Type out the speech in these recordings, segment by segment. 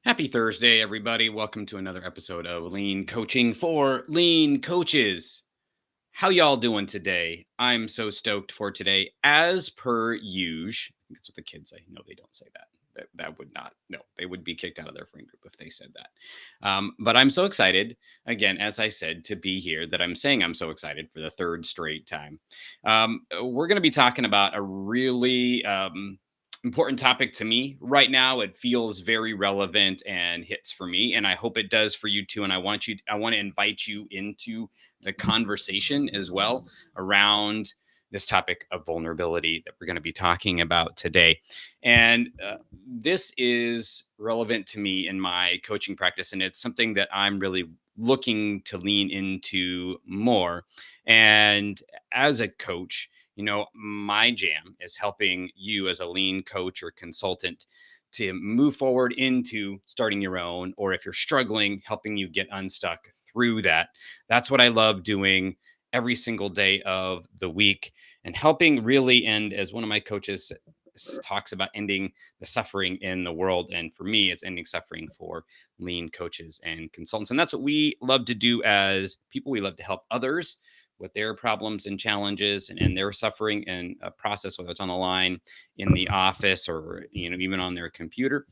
Happy Thursday, everybody. Welcome to another episode of Lean Coaching for Lean Coaches. How y'all doing today? I'm so stoked for today. As per usual, that's what the kids say. No, they don't say that. That would not, no, they would be kicked out of their friend group if they said that. But I'm so excited, again, as I said, to be here that I'm saying I'm so excited for the third straight time. We're going to be talking about a really important topic to me right now. It feels very relevant and hits for me, and I hope it does for you too. And I want to invite you into the conversation as well around this topic of vulnerability that we're going to be talking about today. And this is relevant to me in my coaching practice, and it's something that I'm really looking to lean into more. And as a coach, my jam is helping you as a lean coach or consultant to move forward into starting your own, or if you're struggling, helping you get unstuck through that. That's what I love doing every single day of the week, and helping really end, as one of my coaches talks about, ending the suffering in the world. And for me, it's ending suffering for lean coaches and consultants. And that's what we love to do as people. We love to help others with their problems and challenges and their suffering and a process, whether it's on the line, in the office, or even on their computer.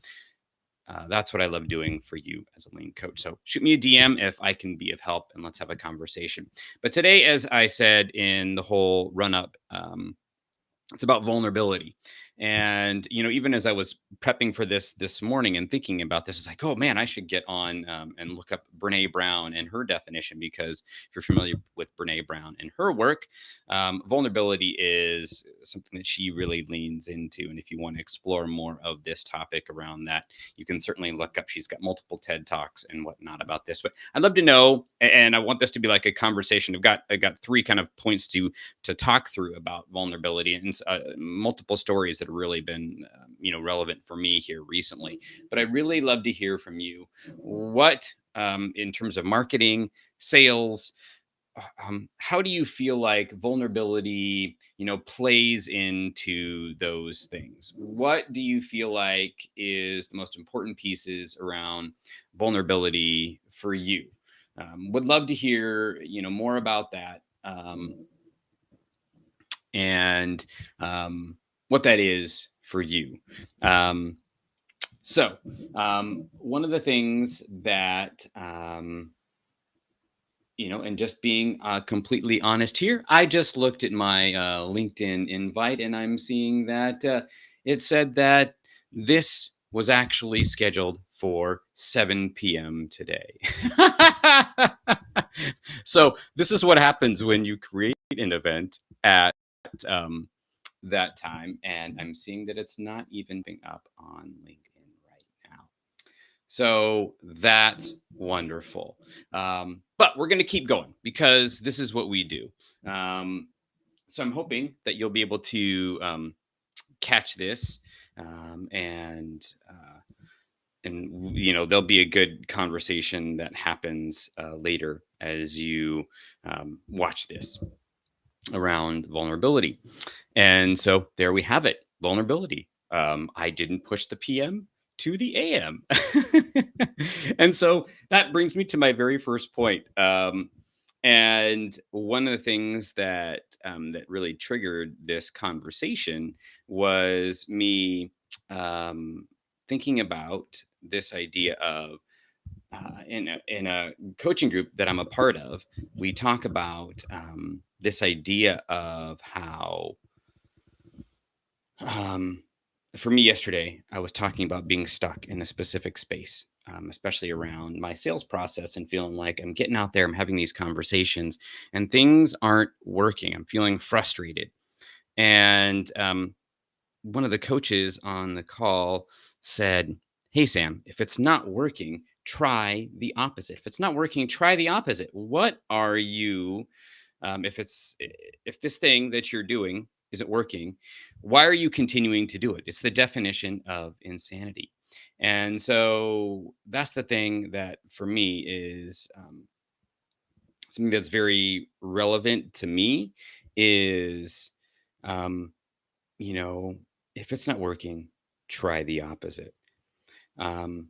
That's what I love doing for you as a lean coach. So shoot me a DM if I can be of help, and let's have a conversation. But today, as I said in the whole run up, it's about vulnerability. And even as I was prepping for this morning and thinking about this, it's like, oh man, I should get on and look up Brene Brown and her definition, because if you're familiar with Brene Brown and her work, vulnerability is something that she really leans into. And if you want to explore more of this topic around that, you can certainly look up. She's got multiple TED Talks and whatnot about this. But I'd love to know, and I want this to be like a conversation. I got three kind of points to talk through about vulnerability, and multiple stories that have really been relevant for me here recently. But I really love to hear from you. What, in terms of marketing, sales, how do you feel like vulnerability plays into those things? What do you feel like is the most important pieces around vulnerability for you? Would love to hear more about that. And what that is for you. Um, so, one of the things that, and just being completely honest here, I just looked at my LinkedIn invite, and I'm seeing that it said that this was actually scheduled for 7 p.m. today. So, this is what happens when you create an event at um, that time, and I'm seeing that it's not even being up on LinkedIn right now. So that's wonderful. But we're going to keep going because this is what we do. Um, so I'm hoping that you'll be able to catch this, and there'll be a good conversation that happens later as you watch this around vulnerability. And so there we have it, vulnerability. I didn't push the PM to the AM. And so that brings me to my very first point. And one of the things that really triggered this conversation was me thinking about this idea of, in a coaching group that I'm a part of, we talk about this idea of how, um, for me yesterday, I was talking about being stuck in a specific space, especially around my sales process, and feeling like I'm getting out there, I'm having these conversations, and things aren't working. I'm feeling frustrated. And one of the coaches on the call said, "Hey, Sam, if it's not working, try the opposite. If it's not working, try the opposite. What are you, if this thing that you're doing isn't working, why are you continuing to do it? It's the definition of insanity." And so that's the thing that for me is something that's very relevant to me is, um, you know, if it's not working, try the opposite. Um,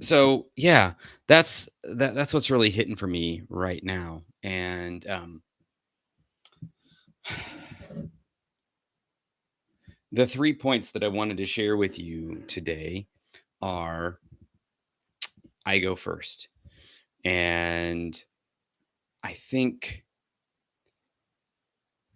So yeah, that's what's really hitting for me right now. And the 3 points that I wanted to share with you today are I go first. And I think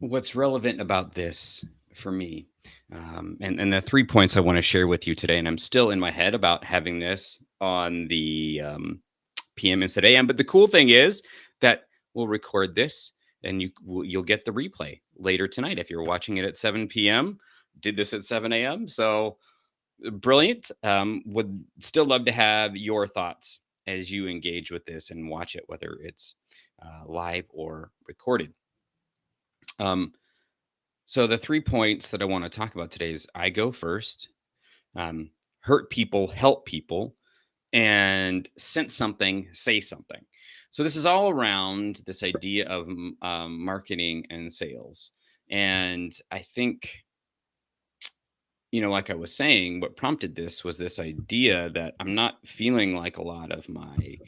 what's relevant about this for me, and the 3 points I want to share with you today, and I'm still in my head about having this on the PM instead of AM. But the cool thing is that we'll record this and you'll get the replay later tonight if you're watching it at 7 p.m. Did this at 7 a.m. So brilliant. Would still love to have your thoughts as you engage with this and watch it, whether it's live or recorded. Um, so the 3 points that I want to talk about today is I go first, um, hurt people, help people, and sense something, say something. So this is all around this idea of marketing and sales. And I think, like I was saying, what prompted this was this idea that I'm not feeling like a lot of my,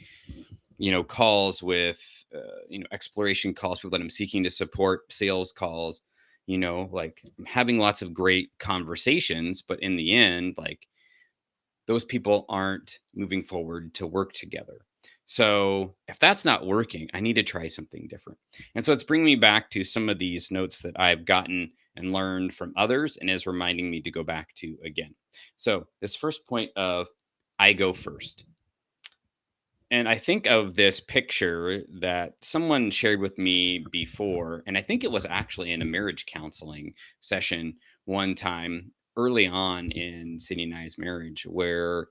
calls with, exploration calls, people that I'm seeking to support, sales calls, like I'm having lots of great conversations, but in the end, like those people aren't moving forward to work together. So if that's not working, I need to try something different. And so it's bringing me back to some of these notes that I've gotten and learned from others and is reminding me to go back to again. So this first point of I go first. And I think of this picture that someone shared with me before, and I think it was actually in a marriage counseling session one time early on in Sydney and I's marriage, where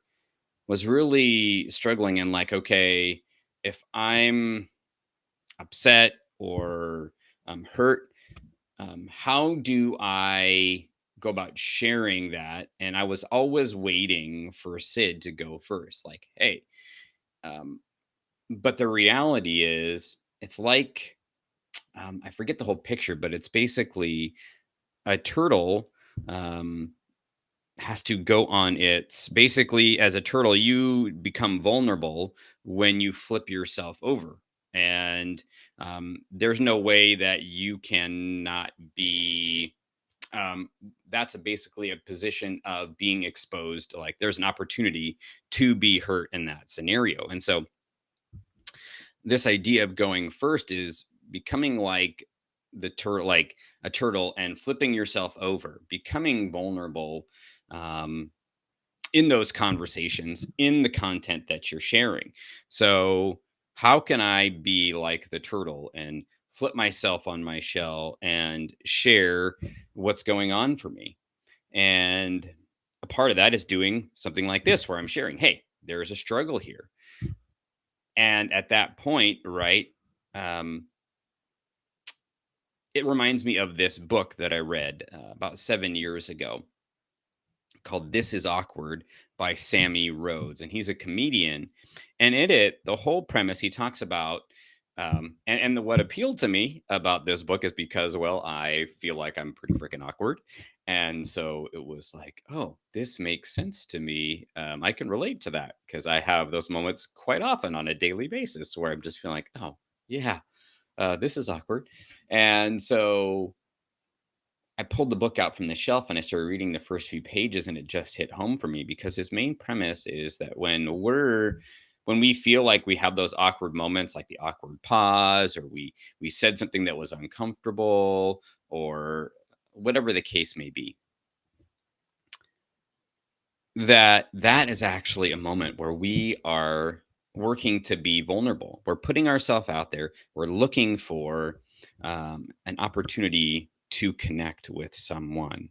was really struggling and like, okay, if I'm upset or I'm hurt, how do I go about sharing that? And I was always waiting for Sid to go first, like, hey, um, but the reality is, it's like, I forget the whole picture, but it's basically a turtle. Um, has to go on its basically as a turtle you become vulnerable when you flip yourself over, and there's no way that you cannot be, um, that's basically a position of being exposed, like there's an opportunity to be hurt in that scenario. And so this idea of going first is becoming like the turtle, like a turtle, and flipping yourself over, becoming vulnerable, um, in those conversations, in the content that you're sharing. So, how can I be like the turtle and flip myself on my shell and share what's going on for me? And a part of that is doing something like this, where I'm sharing, hey, there's a struggle here. And at that point, right, um, it reminds me of this book that I read about 7 years ago called This Is Awkward by Sammy Rhodes. And he's a comedian. And in it, the whole premise he talks about, what appealed to me about this book is because, well, I feel like I'm pretty freaking awkward. And so it was like, oh, this makes sense to me. I can relate to that because I have those moments quite often on a daily basis where I'm just feeling like, oh, yeah, this is awkward. And so I pulled the book out from the shelf and I started reading the first few pages, and it just hit home for me because his main premise is that when we feel like we have those awkward moments, like the awkward pause, or we said something that was uncomfortable, or whatever the case may be, that is actually a moment where we are working to be vulnerable. We're putting ourselves out there. We're looking for an opportunity to connect with someone,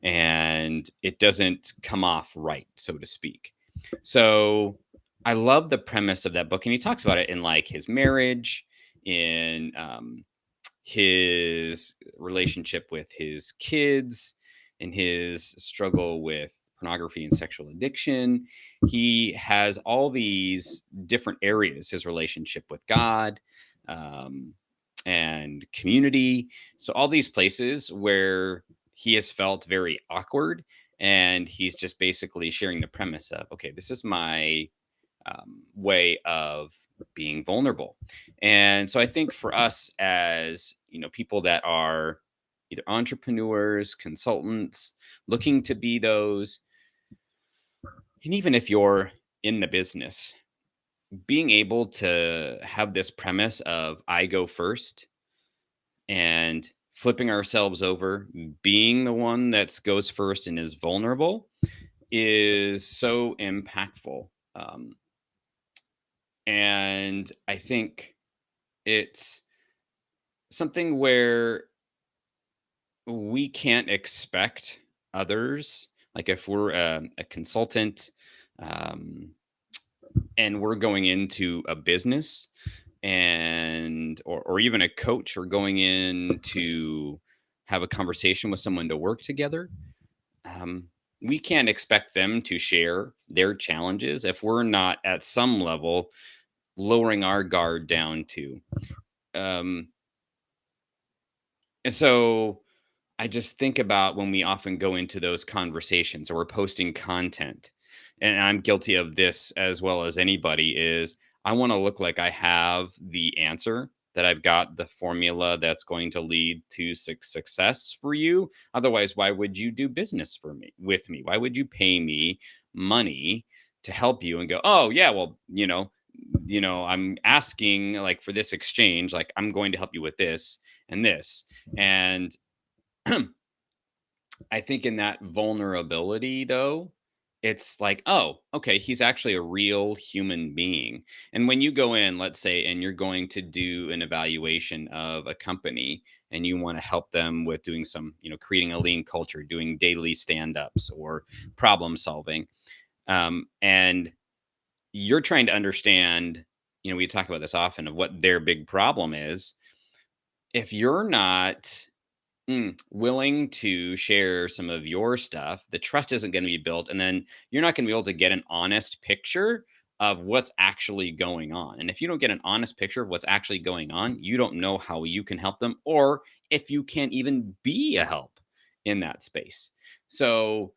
and it doesn't come off right, so to speak. So I love the premise of that book. And he talks about it in like his marriage, in his relationship with his kids, in his struggle with pornography and sexual addiction. He has all these different areas, his relationship with God, um, and community. So, all these places where he has felt very awkward. And he's just basically sharing the premise of, okay, this is my way of being vulnerable. And so I think for us as, people that are either entrepreneurs, consultants, looking to be those, and even if you're in the business, being able to have this premise of I go first and flipping ourselves over, being the one that goes first and is vulnerable is so impactful. And I think it's something where we can't expect others, like if we're a consultant, um, and we're going into a business, and or even a coach, or going in to have a conversation with someone to work together, um, we can't expect them to share their challenges if we're not at some level lowering our guard down to. Um, and so I just think about when we often go into those conversations or we're posting content, and I'm guilty of this as well as anybody, is I want to look like I have the answer, that I've got the formula that's going to lead to success for you. Otherwise, why would you do business for me with me? Why would you pay me money to help you and go, oh yeah, well, I'm asking like for this exchange, like I'm going to help you with this and this. And I think in that vulnerability, though, it's like, oh, okay, he's actually a real human being. And when you go in, let's say, and you're going to do an evaluation of a company, and you want to help them with doing some, creating a lean culture, doing daily stand ups or problem solving. And you're trying to understand, we talk about this often, of what their big problem is. If you're not willing to share some of your stuff, the trust isn't going to be built. And then you're not going to be able to get an honest picture of what's actually going on. And if you don't get an honest picture of what's actually going on, you don't know how you can help them, or if you can even be a help in that space. So,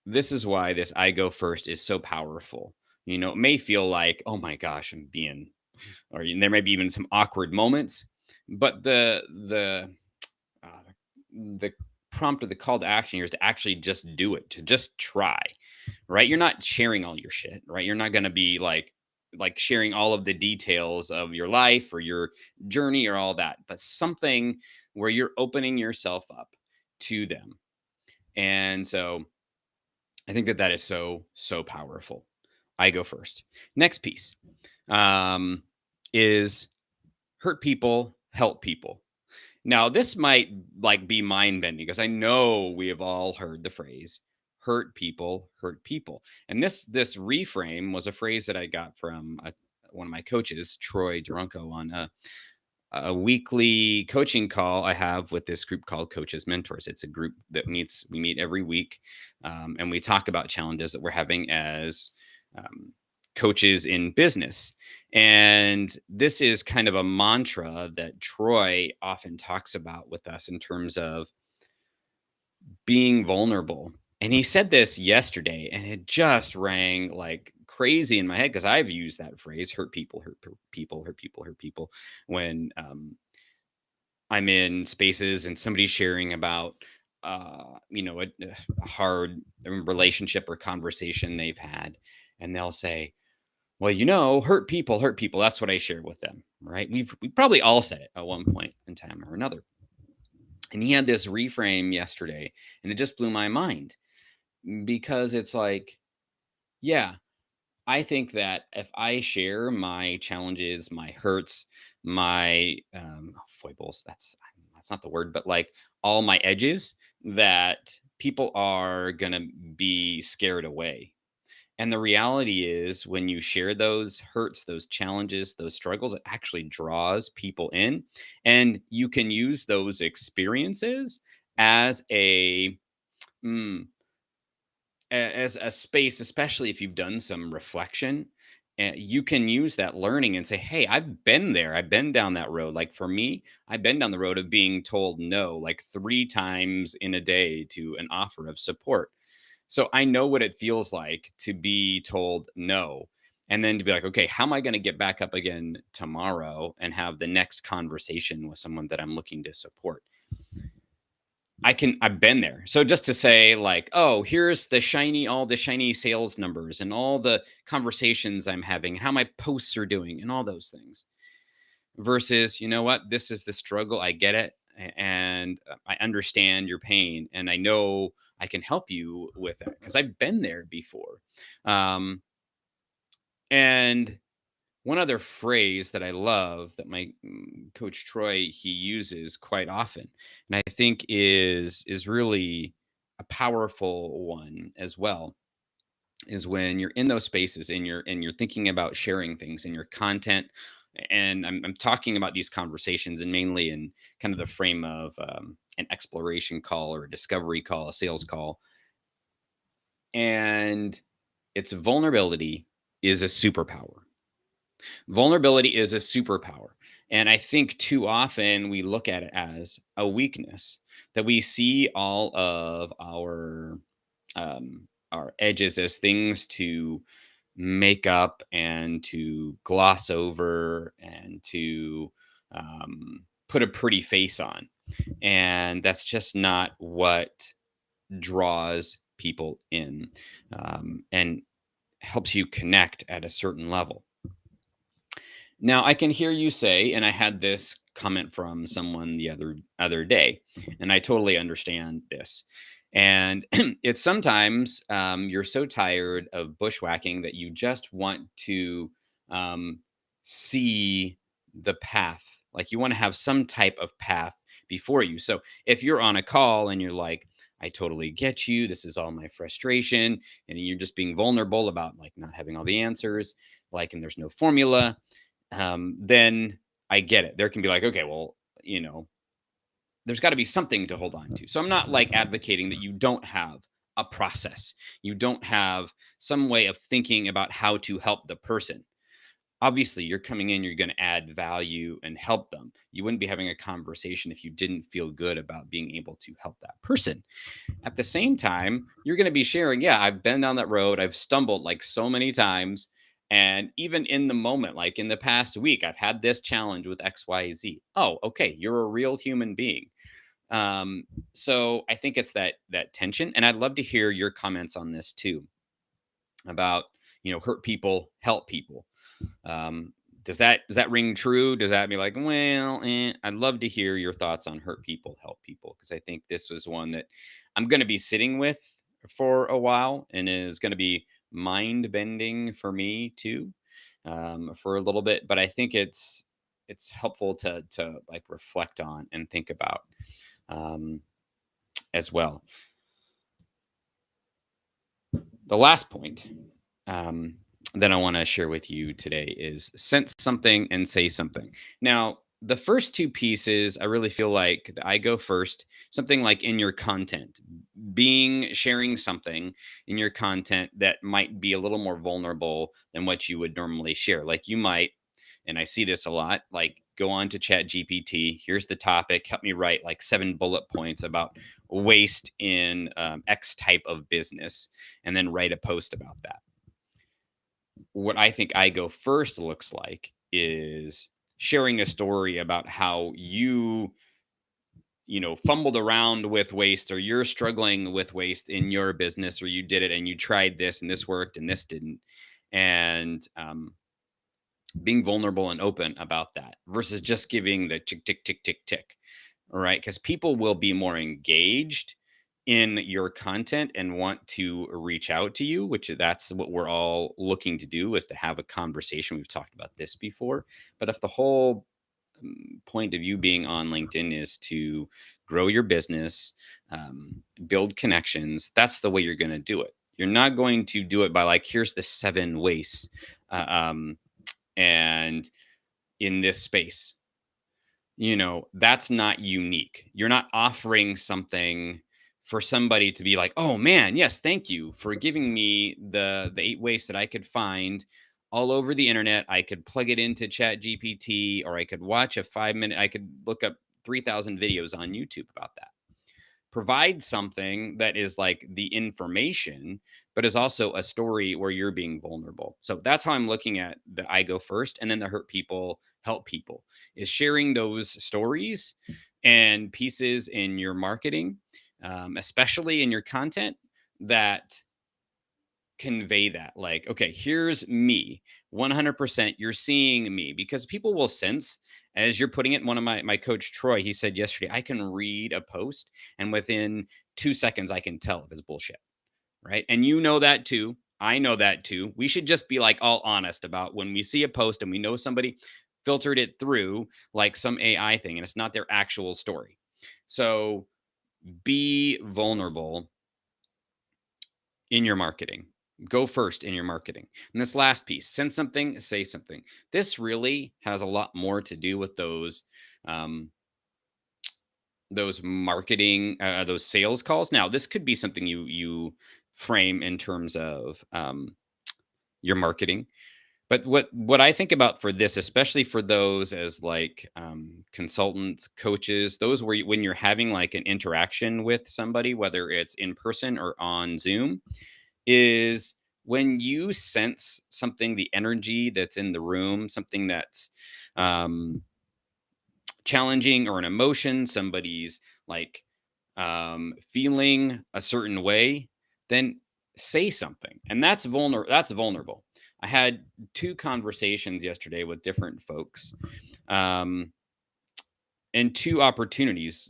this is why this I go first is so powerful. It may feel like, oh my gosh, I'm being, or there may be even some awkward moments, but uh, the prompt or the call to action here is to actually just do it, to just try, right? You're not sharing all your shit, right? You're not going to be like sharing all of the details of your life or your journey or all that, but something where you're opening yourself up to them. And so I think that is so powerful. I go first. Next piece um, is hurt people, help people. Now, this might like be mind bending because I know we have all heard the phrase hurt people, hurt people. And this reframe was a phrase that I got from one of my coaches, Troy Durunko, on a weekly coaching call I have with this group called Coaches Mentors. It's a group that we meet every week, and we talk about challenges that we're having as um, coaches in business. And this is kind of a mantra that Troy often talks about with us in terms of being vulnerable. And he said this yesterday, and it just rang like crazy in my head because I've used that phrase, hurt people, people, hurt people, hurt people, when I'm in spaces and somebody's sharing about, a hard relationship or conversation they've had, and they'll say, "Well, hurt people, hurt people." That's what I share with them, right? We probably all said it at one point in time or another. And he had this reframe yesterday, and it just blew my mind because it's like, yeah, I think that if I share my challenges, my hurts, my foibles, that's not the word, but like all my edges, that people are gonna be scared away. And the reality is, when you share those hurts, those challenges, those struggles, it actually draws people in, and you can use those experiences as mm, as a space, especially if you've done some reflection, you can use that learning and say, hey, I've been there, I've been down that road. Like for me, I've been down the road of being told no like 3 times in a day to an offer of support. So I know what it feels like to be told no. And then to be like, okay, how am I going to get back up again tomorrow and have the next conversation with someone that I'm looking to support? I've been there. So just to say, like, oh, here's all the shiny sales numbers and all the conversations I'm having and how my posts are doing and all those things. Versus, you know what, this is the struggle. I get it. And I understand your pain. And I know I can help you with that because I've been there before. Um, and one other phrase that I love that my coach Troy he uses quite often, and I think is really a powerful one as well, is when you're in those spaces and you're thinking about sharing things in your content. And I'm talking about these conversations and mainly in kind of the frame of an exploration call or a discovery call, a sales call, and its vulnerability is a superpower. Vulnerability is a superpower. And I think too often we look at it as a weakness, that we see all of our edges as things to make up and to gloss over and to put a pretty face on. And that's just not what draws people in, and helps you connect at a certain level. Now, I can hear you say, and I had this comment from someone the other day, and I totally understand this. And it's sometimes you're so tired of bushwhacking that you just want to um, see the path. Like you want to have some type of path before you. So if you're on a call and you're like, I totally get you. This is all my frustration. And you're just being vulnerable about like not having all the answers, like, and there's no formula, then I get it. There can be like, okay, well, you know, there's got to be something to hold on to. So I'm not like advocating that you don't have a process, you don't have some way of thinking about how to help the person. Obviously, you're coming in, you're going to add value and help them. You wouldn't be having a conversation if you didn't feel good about being able to help that person. At the same time, you're going to be sharing, yeah, I've been down that road. I've stumbled like so many times. And even in the moment, like in the past week, I've had this challenge with XYZ. Oh, okay. You're a real human being. Um, so I think it's that tension. And I'd love to hear your comments on this too about, hurt people, help people. Um, does that ring true? Does that be like, well, I'd love to hear your thoughts on hurt people, help people, because I think this was one that I'm going to be sitting with for a while and is going to be mind bending for me too, for a little bit. But I think it's helpful to like reflect on and think about, um, as well. The last point, um, that I want to share with you today is sense something and say something. Now, the first two pieces, I really feel like I go first. Something like in your content, sharing something in your content that might be a little more vulnerable than what you would normally share. Like you might, and I see this a lot, like go on to Chat GPT. Here's the topic. Help me write like 7 bullet points about waste in X type of business, and then write a post about that. What I think I go first looks like is sharing a story about how fumbled around with waste, or you're struggling with waste in your business, or you did it and you tried this and this worked and this didn't. And being vulnerable and open about that versus just giving the tick, tick, tick, tick, tick. All right. Because people will be more engaged in your content and want to reach out to you, which that's what we're all looking to do, is to have a conversation. We've talked about this before. But if the whole point of you being on LinkedIn is to grow your business, build connections, that's the way you're going to do it. You're not going to do it by like, here's the 7 ways. And in this space, that's not unique. You're not offering something for somebody to be like, oh man, yes, thank you for giving me the 8 ways that I could find all over the internet. I could plug it into Chat GPT, or I could watch a 5-minute, I could look up 3,000 videos on YouTube about that. provide something that is like the information, but is also a story where you're being vulnerable. So that's how I'm looking at the I go first, and then the hurt people help people is sharing those stories and pieces in your marketing, especially in your content that convey that. Like, okay, here's me 100%. You're seeing me because people will sense as you're putting it. One of my coach Troy, he said yesterday, I can read a post and within 2 seconds I can tell if it's bullshit, right? And you know that too. I know that too. We should just be like all honest about when we see a post and we know somebody filtered it through like some AI thing and it's not their actual story. So be vulnerable in your marketing. Go first in your marketing. And this last piece, send something, say something. This really has a lot more to do with um, those marketing, those sales calls. Now, this could be something you frame in terms of your marketing. But what I think about for this, especially for those as like consultants, coaches, those where when you're having like an interaction with somebody, whether it's in person or on Zoom, is when you sense something, the energy that's in the room, something that's um, challenging or an emotion, somebody's like feeling a certain way, then say something. And that's vulnerable. That's vulnerable. I had two conversations yesterday with different folks, um, and two opportunities,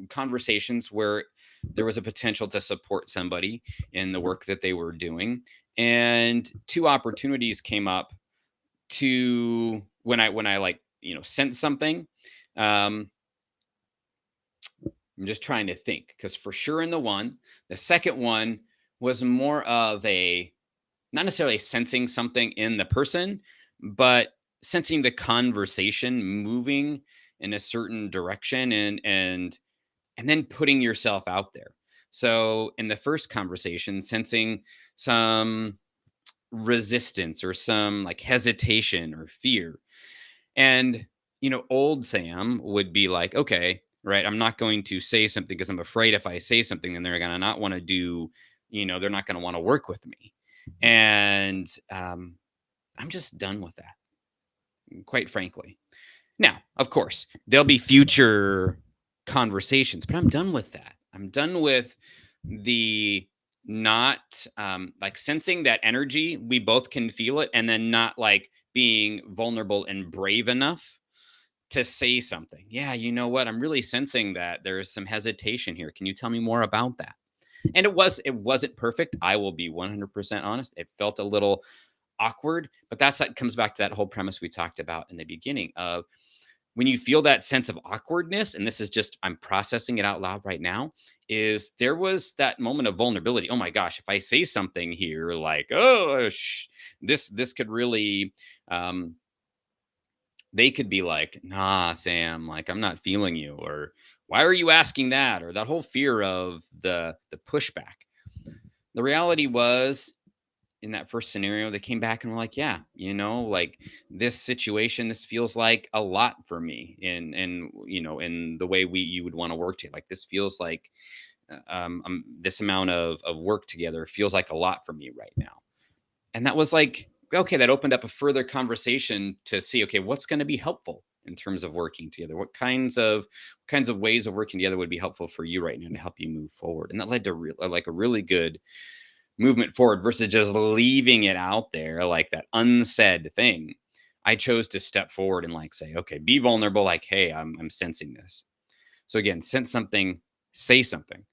conversations where there was a potential to support somebody in the work that they were doing, and two opportunities came up to when I like sent something. um I'm just trying to think because for sure in the second one was more of a not necessarily sensing something in the person, but sensing the conversation moving in a certain direction, and then putting yourself out there. So in the first conversation, sensing some resistance or some like hesitation or fear. And, old Sam would be like, okay, right, I'm not going to say something because I'm afraid if I say something, then they're going to not want to do, they're not going to want to work with me. And I'm just done with that, quite frankly. Now, of course, there'll be future conversations, but I'm done with that. I'm done with the not like sensing that energy. We both can feel it, and then not like being vulnerable and brave enough to say something. Yeah, you know what? I'm really sensing that there is some hesitation here. Can you tell me more about that? And it wasn't perfect. I will be 100% honest. It felt a little awkward, but that comes back to that whole premise we talked about in the beginning of when you feel that sense of awkwardness, and this is just I'm processing it out loud right now, is there was that moment of vulnerability. Oh my gosh, if I say something here like, oh, this could really, um, they could be like, nah, Sam, like I'm not feeling you, or why are you asking that, or that whole fear of the pushback. The reality was in that first scenario, they came back and were like, yeah, like this situation, this feels like a lot for me in the way you would want to work together. Like this feels like this amount of work together feels like a lot for me right now. And that was like, okay, that opened up a further conversation to see, okay, what's going to be helpful in terms of working together? What kinds of ways of working together would be helpful for you right now to help you move forward? And that led to like a really good movement forward versus just leaving it out there like that unsaid thing. I chose to step forward and like say, okay, be vulnerable. Like, hey, I'm sensing this. So again, sense something, say something,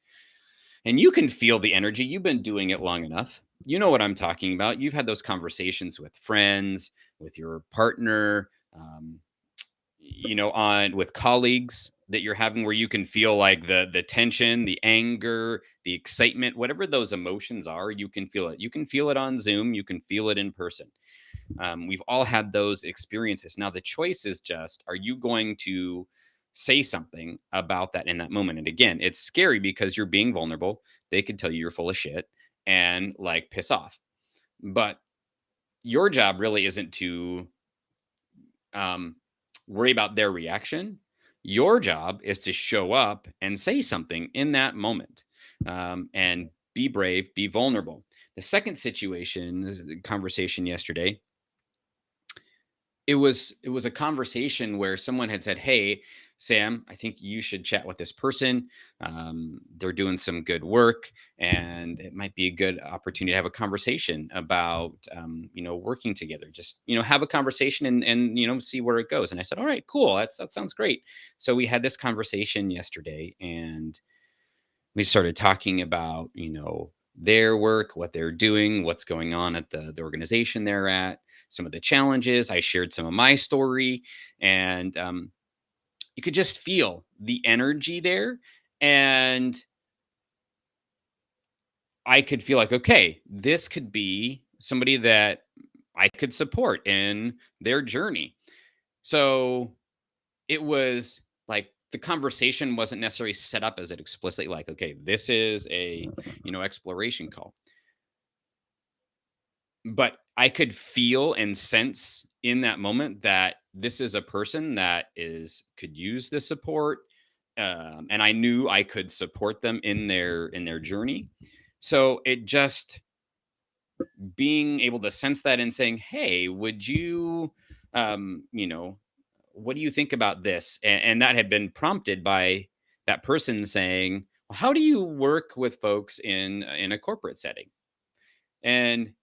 and you can feel the energy. You've been doing it long enough. You know what I'm talking about. You've had those conversations with friends, with your partner, on with colleagues that you're having where you can feel like the tension, the anger, the excitement, whatever those emotions are, you can feel it. You can feel it on Zoom, you can feel it in person. We've all had those experiences. Now the choice is just, are you going to say something about that in that moment? And again, it's scary because you're being vulnerable. They could tell you you're full of shit and like piss off. But your job really isn't to um, worry about their reaction. Your job is to show up and say something in that moment, and be brave, be vulnerable. The second situation, the conversation yesterday, it was a conversation where someone had said, "Hey, Sam, I think you should chat with this person. They're doing some good work, and it might be a good opportunity to have a conversation about, working together. Just have a conversation and see where it goes." And I said, "All right, cool. That sounds great." So we had this conversation yesterday, and we started talking about their work, what they're doing, what's going on at the organization they're at, some of the challenges. I shared some of my story, and you could just feel the energy there. And I could feel like, okay, this could be somebody that I could support in their journey. So it was like the conversation wasn't necessarily set up as it explicitly like, okay, this is a exploration call, but I could feel and sense in that moment that this is a person that is could use the support, and I knew I could support them in their journey. So it just being able to sense that and saying, "Hey, would you, um, you know, what do you think about this?" And that had been prompted by that person saying, "Well, how do you work with folks in a corporate setting?" And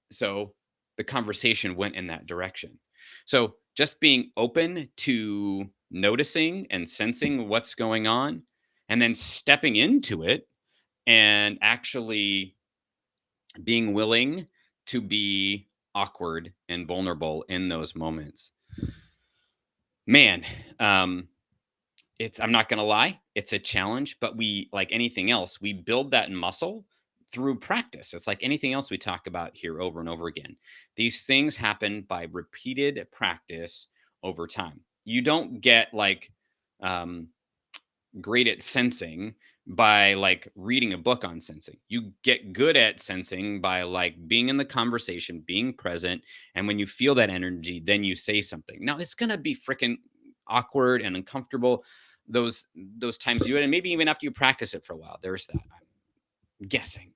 so the conversation went in that direction. So just being open to noticing and sensing what's going on, and then stepping into it and actually being willing to be awkward and vulnerable in those moments. Man, I'm not gonna lie, it's a challenge, but we like anything else, we build that muscle through practice. It's like anything else we talk about here over and over again. These things happen by repeated practice over time. You don't get like um, great at sensing by like reading a book on sensing. You get good at sensing by like being in the conversation, being present, and when you feel that energy, then you say something. Now it's gonna be freaking awkward and uncomfortable those times you do it, and maybe even after you practice it for a while. There's that. I'm guessing.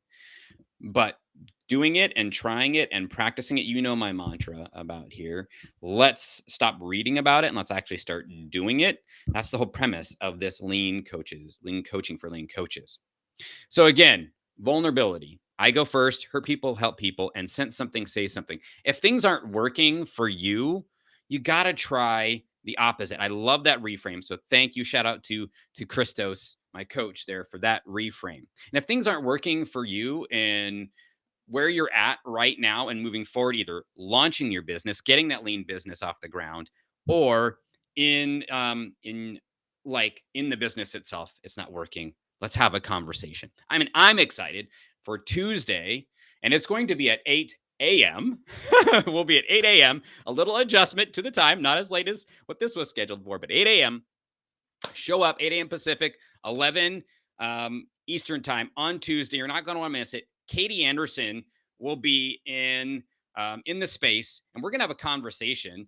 But doing it and trying it and practicing it, my mantra about here. Let's stop reading about it and let's actually start doing it. That's the whole premise of this lean coaching for lean coaches. So again, vulnerability. I go first, hurt people, help people, and sense something, say something. If things aren't working for you, you got to try the opposite. I love that reframe. So thank you. Shout out to Christos, my coach there, for that reframe. And if things aren't working for you in where you're at right now and moving forward, either launching your business, getting that lean business off the ground, or in like in the business itself, it's not working. Let's have a conversation. I mean, I'm excited for Tuesday, and it's going to be at 8 a.m. We'll be at 8 a.m. A little adjustment to the time, not as late as what this was scheduled for, but 8 a.m. Show up 8 a.m. Pacific, 11 Eastern time on Tuesday. You're not going to want to miss it. Katie Anderson will be in the space, and we're going to have a conversation,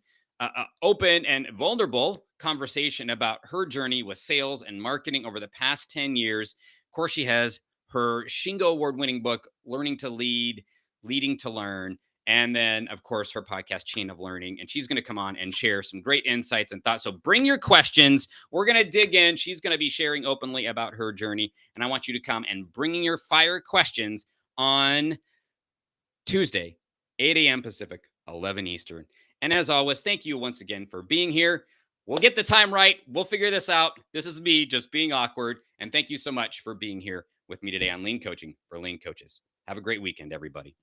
open and vulnerable conversation about her journey with sales and marketing over the past 10 years. Of course, she has her Shingo Award-winning book, Learning to Lead, Leading to Learn. And then, of course, her podcast, Chain of Learning. And she's going to come on and share some great insights and thoughts. So bring your questions. We're going to dig in. She's going to be sharing openly about her journey. And I want you to come and bring in your fire questions on Tuesday, 8 a.m. Pacific, 11 Eastern. And as always, thank you once again for being here. We'll get the time right. We'll figure this out. This is me just being awkward. And thank you so much for being here with me today on Lean Coaching for Lean Coaches. Have a great weekend, everybody.